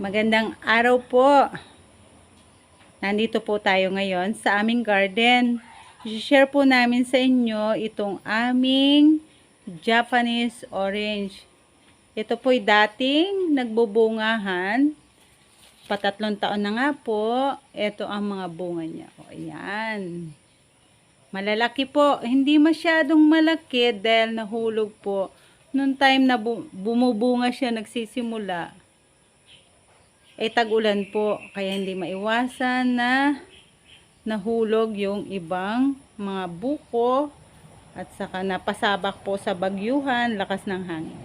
Magandang araw po. Nandito po tayo ngayon sa aming garden. I-share po namin sa inyo itong aming Japanese orange. Ito po'y dating nagbubungahan. Patatlong taon na nga po. Ito ang mga bunga niya. O, ayan. Malalaki po. Hindi masyadong malaki dahil nahulog po. Noong time na bumubunga siya, nagsisimula, tag-ulan po, kaya hindi maiwasan na nahulog yung ibang mga buko at saka napasabak po sa bagyuhan, lakas ng hangin.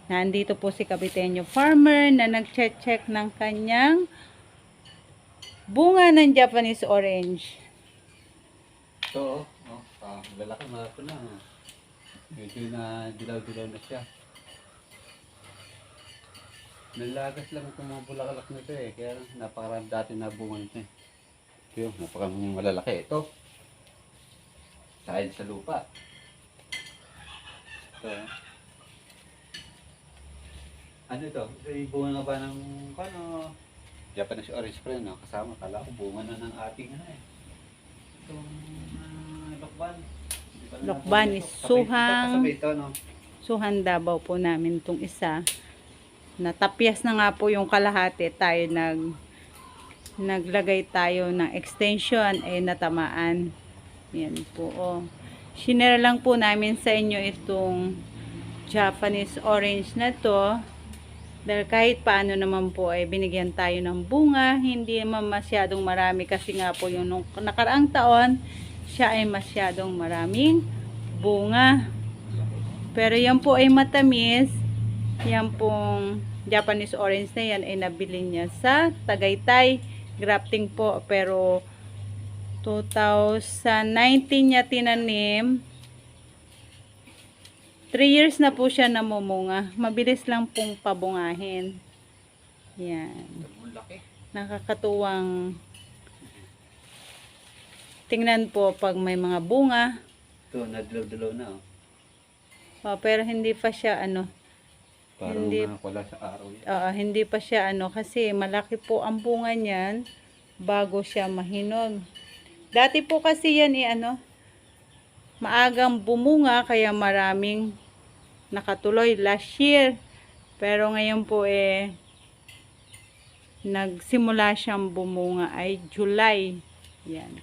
Nandito po si Kabiteño Farmer na nag-check ng kanyang bunga ng Japanese orange. Ito, lalaki mga ito na. Medyo na dilaw-dilaw na siya. Nalagas lang itong mga bulaklak nito kaya napakarami dati na bunga nito Ito yung napakarami malalaki. Ito, dahil sa lupa. Ito, ano ito? Ito yung bunga nga ba ng Japanese orange pa rin, kasama. Kala ko bunga na ng ating itong lokban. Lokban is suhang. Ito, Suhang Davao po namin itong isa. Natapyas na nga po yung kalahati, tayo naglagay tayo ng extension, natamaan. Yan po, Shinare lang po namin sa inyo itong Japanese orange na to, dahil kahit paano naman po binigyan tayo ng bunga. Hindi naman masyadong marami kasi nga po yung nung nakaraang taon siya ay masyadong maraming bunga, pero yan po ay matamis. Yan pong Japanese orange na yan ay nabili niya sa Tagaytay. Grafting po, pero 2019 niya tinanim. 3 years na po siya namumunga. Mabilis lang pong pabungahin. Yan. Nakakatuwang tingnan po pag may mga bunga. Ito, nadilaw-dilaw na. Pero hindi pa siya Parang wala sa araw yan. hindi pa siya kasi malaki po ang bunga niyan bago siya mahinog. Dati po kasi yan maagang bumunga kaya maraming nakatuloy last year. Pero ngayon po nagsimula siyang bumunga ay July. Yan.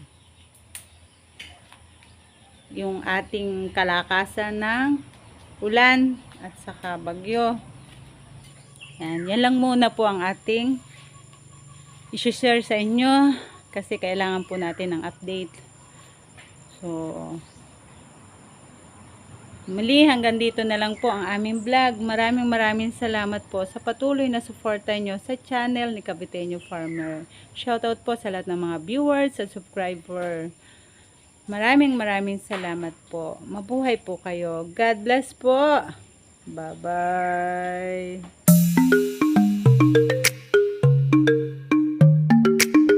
Yung ating kalakasan ng ulan at saka bagyo. Yan lang muna po ang ating i-share sa inyo kasi kailangan po natin ng update. So, muli hanggang dito na lang po ang aming vlog. Maraming salamat po sa patuloy na suporta nyo sa channel ni Kabiteño Farmer. Shoutout po sa lahat ng mga viewers at subscriber. Maraming salamat po. Mabuhay po kayo. God bless po. Bye-bye.